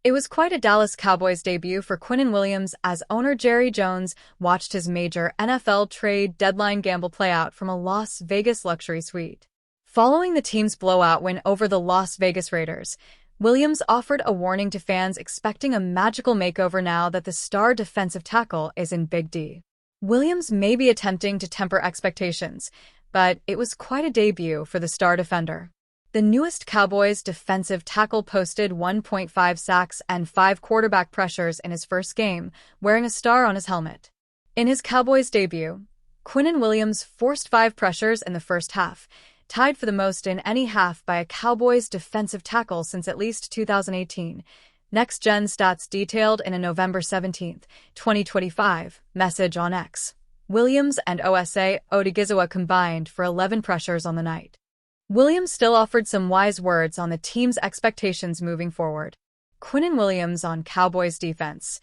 It was quite a Dallas Cowboys debut for Quinnen Williams as owner Jerry Jones watched his major NFL trade deadline gamble play out from a Las Vegas luxury suite. Following the team's blowout win over the Las Vegas Raiders, Williams offered a warning to fans expecting a magical makeover now that the star defensive tackle is in Big D. Williams may be attempting to temper expectations, but it was quite a debut for the star defender. The newest Cowboys defensive tackle posted 1.5 sacks and 5 quarterback pressures in his first game, wearing a star on his helmet. In his Cowboys debut, Quinnen Williams forced 5 pressures in the first half, tied for the most in any half by a Cowboys defensive tackle since at least 2018. Next Gen stats detailed in a November 17, 2025, message on X. Williams and Osa Odigizua combined for 11 pressures on the night. Williams still offered some wise words on the team's expectations moving forward. Quinnen Williams on Cowboys defense.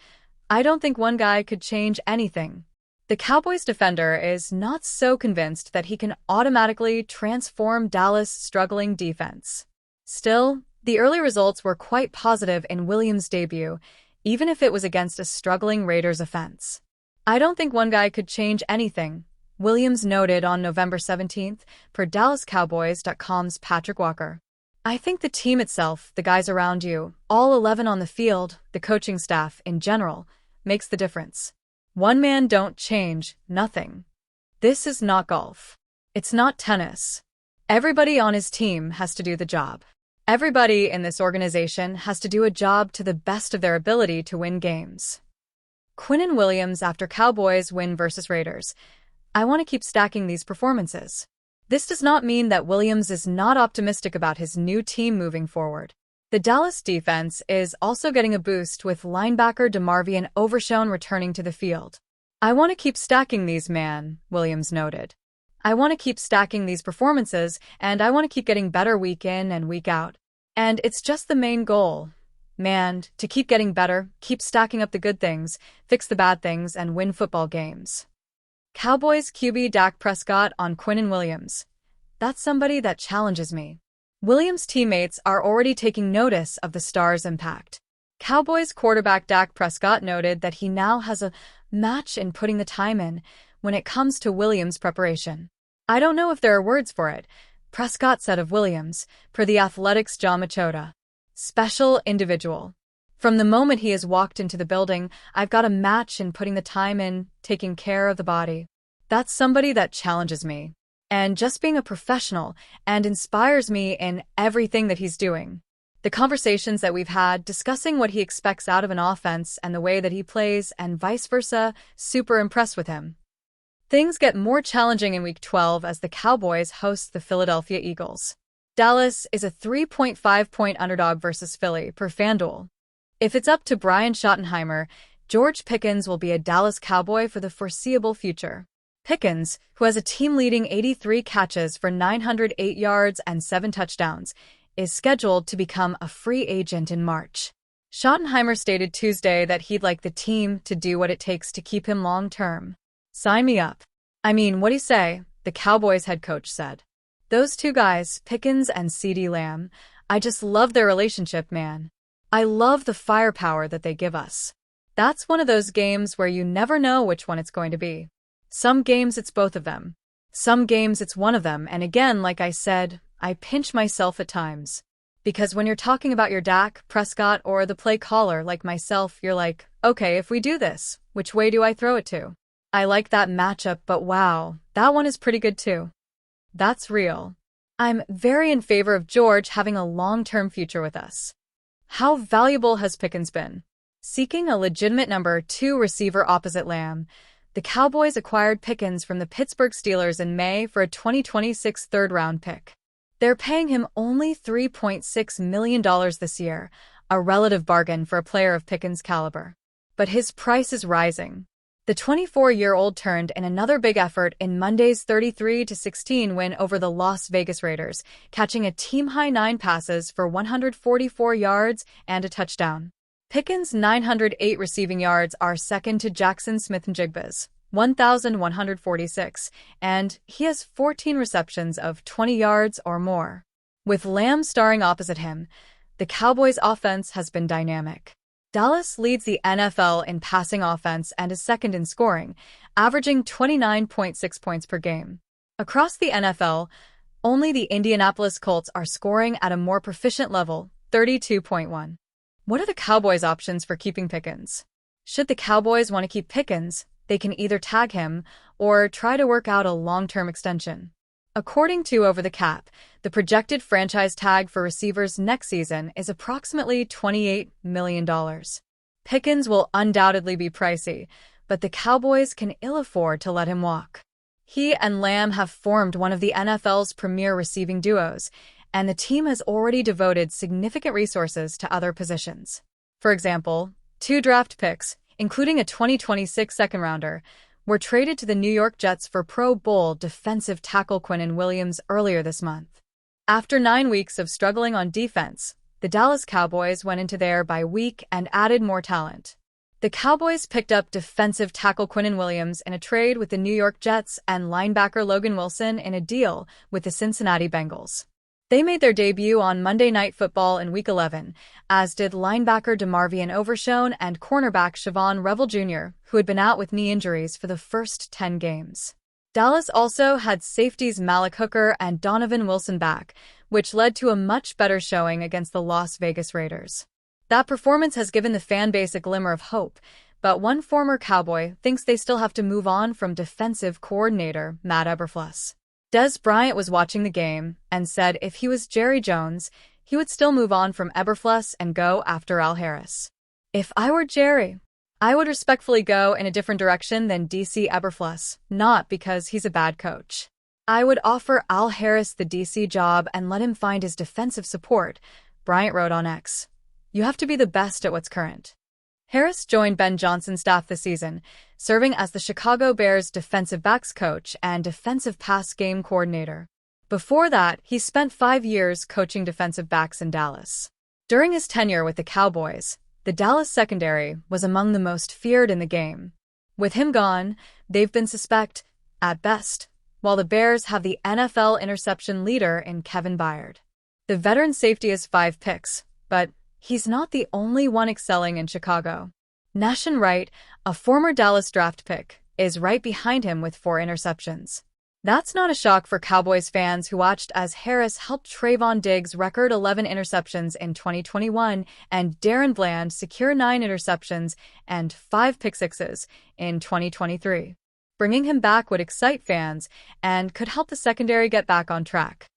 I don't think one guy could change anything. The Cowboys defender is not so convinced that he can automatically transform Dallas' struggling defense. Still, the early results were quite positive in Williams' debut, even if it was against a struggling Raiders offense. I don't think one guy could change anything, Williams noted on November 17th per DallasCowboys.com's Patrick Walker. I think the team itself, the guys around you, all 11 on the field, the coaching staff in general, makes the difference. One man don't change nothing. This is not golf. It's not tennis. Everybody on his team has to do the job. Everybody in this organization has to do a job to the best of their ability to win games. Quinnen Williams after Cowboys win versus Raiders. I want to keep stacking these performances. This does not mean that Williams is not optimistic about his new team moving forward. The Dallas defense is also getting a boost with linebacker DeMarvion Overshown returning to the field. I want to keep stacking these, man, Williams noted. I want to keep stacking these performances, and I want to keep getting better week in and week out. And it's just the main goal, man, to keep getting better, keep stacking up the good things, fix the bad things, and win football games. Cowboys QB Dak Prescott on Quinnen Williams. That's somebody that challenges me. Williams' teammates are already taking notice of the star's impact. Cowboys quarterback Dak Prescott noted that he now has a match in putting the time in when it comes to Williams' preparation. I don't know if there are words for it, Prescott said of Williams, per The Athletic's John Machota. Special individual. From the moment he has walked into the building, I've got a match in putting the time in, taking care of the body. That's somebody that challenges me. And just being a professional and inspires me in everything that he's doing. The conversations that we've had discussing what he expects out of an offense and the way that he plays and vice versa, super impressed with him. Things get more challenging in Week 12 as the Cowboys host the Philadelphia Eagles. Dallas is a 3.5-point underdog versus Philly per FanDuel. If it's up to Brian Schottenheimer, George Pickens will be a Dallas Cowboy for the foreseeable future. Pickens, who has a team-leading 83 catches for 908 yards and 7 touchdowns, is scheduled to become a free agent in March. Schottenheimer stated Tuesday that he'd like the team to do what it takes to keep him long-term. Sign me up. I mean, what do you say? The Cowboys head coach said. Those two guys, Pickens and CeeDee Lamb, I just love their relationship, man. I love the firepower that they give us. That's one of those games where you never know which one it's going to be. Some games it's both of them. Some games it's one of them, and again, like I said, I pinch myself at times. Because when you're talking about your Dak Prescott or the play caller like myself, you're like, okay, if we do this, which way do I throw it to? I like that matchup, but wow, that one is pretty good too. That's real. I'm very in favor of George having a long-term future with us. How valuable has Pickens been? Seeking a legitimate number 2 receiver opposite Lamb, the Cowboys acquired Pickens from the Pittsburgh Steelers in May for a 2026 third-round pick. They're paying him only $3.6 million this year, a relative bargain for a player of Pickens' caliber. But his price is rising. The 24-year-old turned in another big effort in Monday's 33-16 win over the Las Vegas Raiders, catching a team-high 9 passes for 144 yards and a touchdown. Pickens' 908 receiving yards are second to Jackson Smith-Njigba's 1,146, and he has 14 receptions of 20 yards or more. With Lamb starring opposite him, The Cowboys' offense has been dynamic. Dallas leads the NFL in passing offense and is second in scoring, averaging 29.6 points per game. Across the NFL, only the Indianapolis Colts are scoring at a more proficient level, 32.1. What are the Cowboys' options for keeping Pickens? Should the Cowboys want to keep Pickens, they can either tag him or try to work out a long-term extension. According to Over the Cap, the projected franchise tag for receivers next season is approximately $28 million. Pickens will undoubtedly be pricey, but the Cowboys can ill afford to let him walk. He and Lamb have formed one of the NFL's premier receiving duos, and the team has already devoted significant resources to other positions. For example, 2 draft picks, including a 2026 second-rounder, were traded to the New York Jets for Pro Bowl defensive tackle Quinnen Williams earlier this month. After 9 weeks of struggling on defense, the Dallas Cowboys went into their bye week and added more talent. The Cowboys picked up defensive tackle Quinnen Williams in a trade with the New York Jets and linebacker Logan Wilson in a deal with the Cincinnati Bengals. They made their debut on Monday Night Football in Week 11, as did linebacker DeMarvion Overshown and cornerback Siobhan Revel Jr., who had been out with knee injuries for the first 10 games. Dallas also had safeties Malik Hooker and Donovan Wilson back, which led to a much better showing against the Las Vegas Raiders. That performance has given the fan base a glimmer of hope, but one former Cowboy thinks they still have to move on from defensive coordinator Matt Eberflus. Des Bryant was watching the game and said if he was Jerry Jones, he would still move on from Eberflus and go after Al Harris. If I were Jerry, I would respectfully go in a different direction than DC Eberflus, not because he's a bad coach. I would offer Al Harris the DC job and let him find his defensive support, Bryant wrote on X. You have to be the best at what's current. Harris joined Ben Johnson's staff this season, serving as the Chicago Bears defensive backs coach and defensive pass game coordinator. Before that, he spent 5 years coaching defensive backs in Dallas. During his tenure with the Cowboys, the Dallas secondary was among the most feared in the game. With him gone, they've been suspect, at best, while the Bears have the NFL interception leader in Kevin Byard. The veteran safety has 5 picks, but he's not the only one excelling in Chicago. Nahshon Wright, a former Dallas draft pick, is right behind him with 4 interceptions. That's not a shock for Cowboys fans who watched as Harris helped Trayvon Diggs record 11 interceptions in 2021 and Darren Bland secure 9 interceptions and 5 pick-sixes in 2023. Bringing him back would excite fans and could help the secondary get back on track.